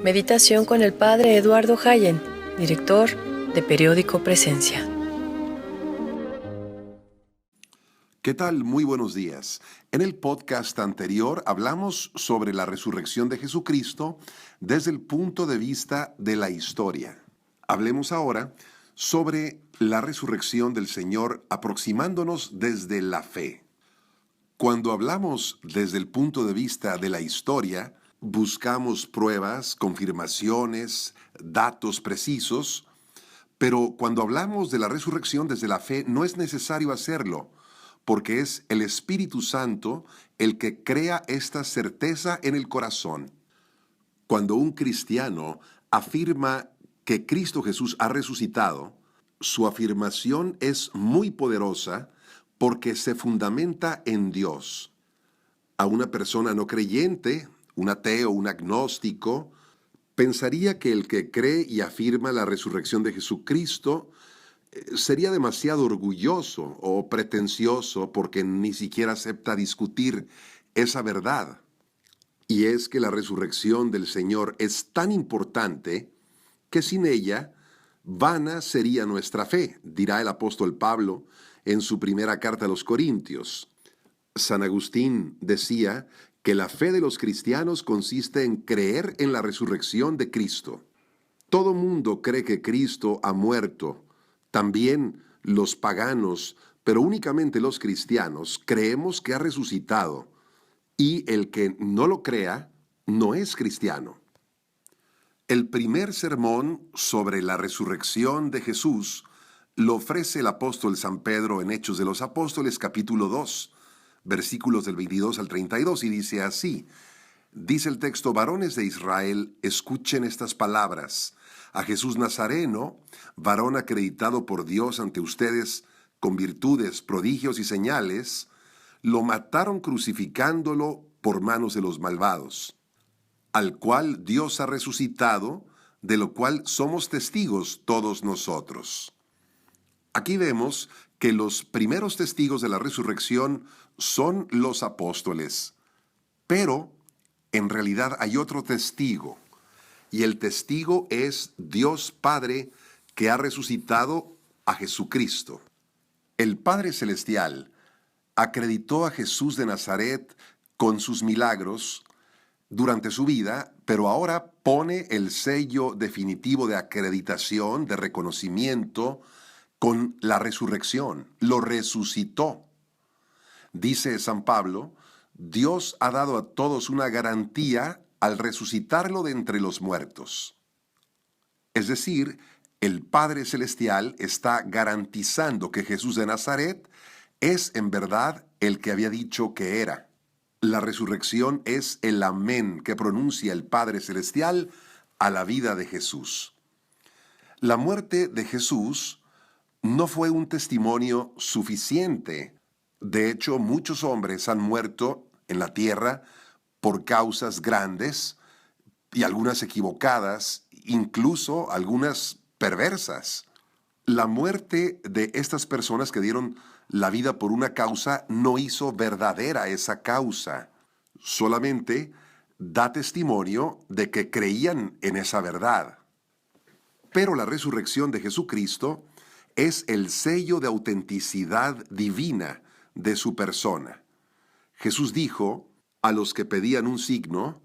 Meditación con el Padre Eduardo Hayen, director de Periódico Presencia. ¿Qué tal? Muy buenos días. En el podcast anterior hablamos sobre la resurrección de Jesucristo desde el punto de vista de la historia. Hablemos ahora sobre la resurrección del Señor aproximándonos desde la fe. Cuando hablamos desde el punto de vista de la historia, buscamos pruebas, confirmaciones, datos precisos, pero cuando hablamos de la resurrección desde la fe no es necesario hacerlo, porque es el Espíritu Santo el que crea esta certeza en el corazón. Cuando un cristiano afirma que Cristo Jesús ha resucitado, su afirmación es muy poderosa porque se fundamenta en Dios. A una persona no creyente, un ateo, un agnóstico, pensaría que el que cree y afirma la resurrección de Jesucristo sería demasiado orgulloso o pretencioso porque ni siquiera acepta discutir esa verdad. Y es que la resurrección del Señor es tan importante que sin ella vana sería nuestra fe, dirá el apóstol Pablo en su primera carta a los Corintios. San Agustín decía que la fe de los cristianos consiste en creer en la resurrección de Cristo. Todo mundo cree que Cristo ha muerto. También los paganos, pero únicamente los cristianos, creemos que ha resucitado, y el que no lo crea no es cristiano. El primer sermón sobre la resurrección de Jesús lo ofrece el apóstol San Pedro en Hechos de los Apóstoles, capítulo 2, versículos del 22 al 32, y dice así: dice el texto: varones de Israel, escuchen estas palabras. A Jesús Nazareno, varón acreditado por Dios ante ustedes con virtudes, prodigios y señales, lo mataron crucificándolo por manos de los malvados, al cual Dios ha resucitado, de lo cual somos testigos todos nosotros. Aquí vemos que los primeros testigos de la resurrección son los apóstoles, pero en realidad hay otro testigo, y el testigo es Dios Padre, que ha resucitado a Jesucristo. El Padre Celestial acreditó a Jesús de Nazaret con sus milagros durante su vida, pero ahora pone el sello definitivo de acreditación, de reconocimiento, con la resurrección. Lo resucitó. Dice San Pablo: Dios ha dado a todos una garantía al resucitarlo de entre los muertos. Es decir, el Padre Celestial está garantizando que Jesús de Nazaret es en verdad el que había dicho que era. La resurrección es el amén que pronuncia el Padre Celestial a la vida de Jesús. La muerte de Jesús no fue un testimonio suficiente. De hecho, muchos hombres han muerto en la tierra por causas grandes y algunas equivocadas, incluso algunas perversas. La muerte de estas personas que dieron la vida por una causa no hizo verdadera esa causa. Solamente da testimonio de que creían en esa verdad. Pero la resurrección de Jesucristo es el sello de autenticidad divina de su persona. Jesús dijo a los que pedían un signo: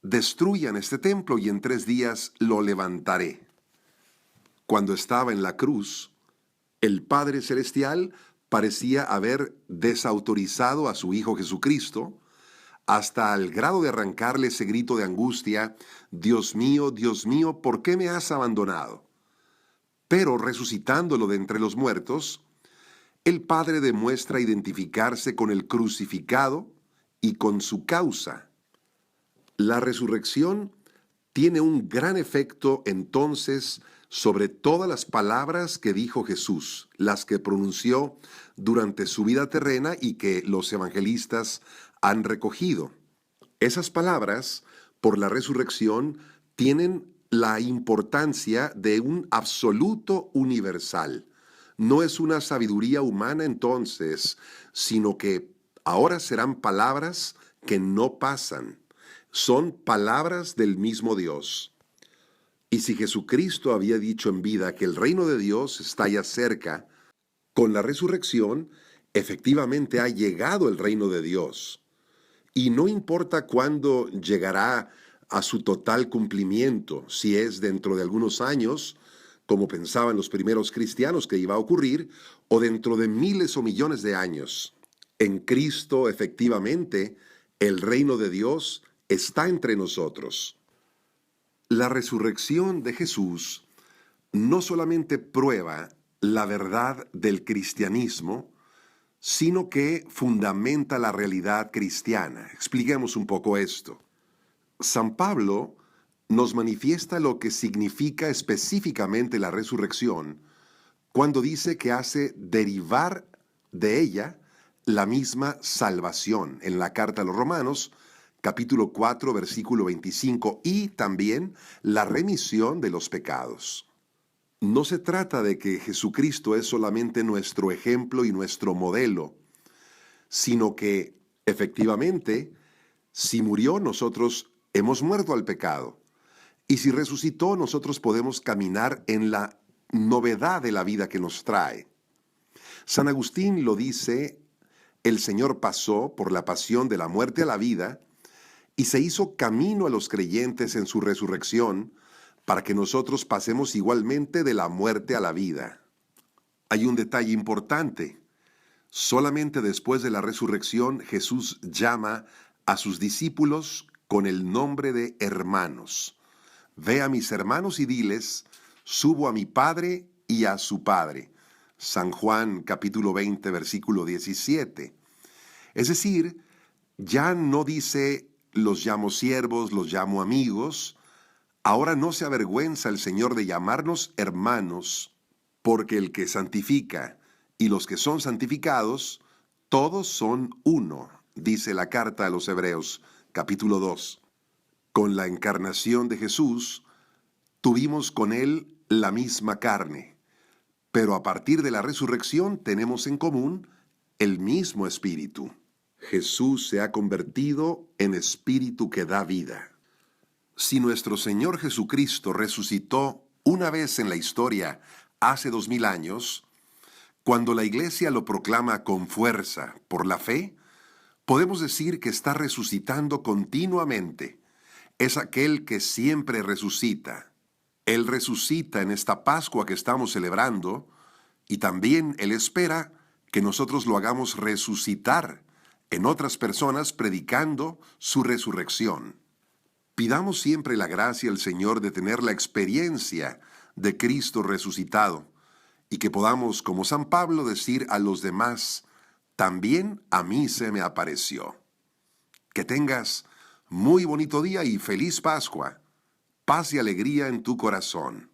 destruyan este templo y en 3 días lo levantaré. Cuando estaba en la cruz, el Padre Celestial parecía haber desautorizado a su Hijo Jesucristo, hasta el grado de arrancarle ese grito de angustia: Dios mío, ¿por qué me has abandonado? Pero resucitándolo de entre los muertos, el Padre demuestra identificarse con el crucificado y con su causa. La resurrección tiene un gran efecto entonces sobre todas las palabras que dijo Jesús, las que pronunció durante su vida terrena y que los evangelistas han recogido. Esas palabras, por la resurrección, tienen la importancia de un absoluto universal. No es una sabiduría humana entonces, sino que ahora serán palabras que no pasan. Son palabras del mismo Dios. Y si Jesucristo había dicho en vida que el reino de Dios está ya cerca, con la resurrección, efectivamente ha llegado el reino de Dios. Y no importa cuándo llegará a su total cumplimiento, si es dentro de algunos años, como pensaban los primeros cristianos que iba a ocurrir, o dentro de miles o millones de años. En Cristo, efectivamente, el reino de Dios está entre nosotros. La resurrección de Jesús no solamente prueba la verdad del cristianismo, sino que fundamenta la realidad cristiana. Expliquemos un poco esto. San Pablo nos manifiesta lo que significa específicamente la resurrección cuando dice que hace derivar de ella la misma salvación en la carta a los Romanos, capítulo 4, versículo 25, y también la remisión de los pecados. No se trata de que Jesucristo es solamente nuestro ejemplo y nuestro modelo, sino que, efectivamente, si murió, nosotros hemos muerto al pecado. Y si resucitó, nosotros podemos caminar en la novedad de la vida que nos trae. San Agustín lo dice: el Señor pasó por la pasión de la muerte a la vida y se hizo camino a los creyentes en su resurrección para que nosotros pasemos igualmente de la muerte a la vida. Hay un detalle importante. Solamente después de la resurrección Jesús llama a sus discípulos con el nombre de hermanos. Ve a mis hermanos y diles: subo a mi Padre y a su Padre. San Juan capítulo 20 versículo 17. Es decir, ya no dice los llamo siervos, los llamo amigos. Ahora no se avergüenza el Señor de llamarnos hermanos, porque el que santifica y los que son santificados, todos son uno, dice la carta a los Hebreos, capítulo 2. Con la encarnación de Jesús, tuvimos con Él la misma carne, pero a partir de la resurrección tenemos en común el mismo espíritu. Jesús se ha convertido en espíritu que da vida. Si nuestro Señor Jesucristo resucitó una vez en la historia hace 2000 años, cuando la Iglesia lo proclama con fuerza por la fe, podemos decir que está resucitando continuamente. Es aquel que siempre resucita. Él resucita en esta Pascua que estamos celebrando, y también Él espera que nosotros lo hagamos resucitar en otras personas predicando su resurrección. Pidamos siempre la gracia al Señor de tener la experiencia de Cristo resucitado y que podamos, como San Pablo, decir a los demás: también a mí se me apareció. Que tengas muy bonito día y feliz Pascua. Paz y alegría en tu corazón.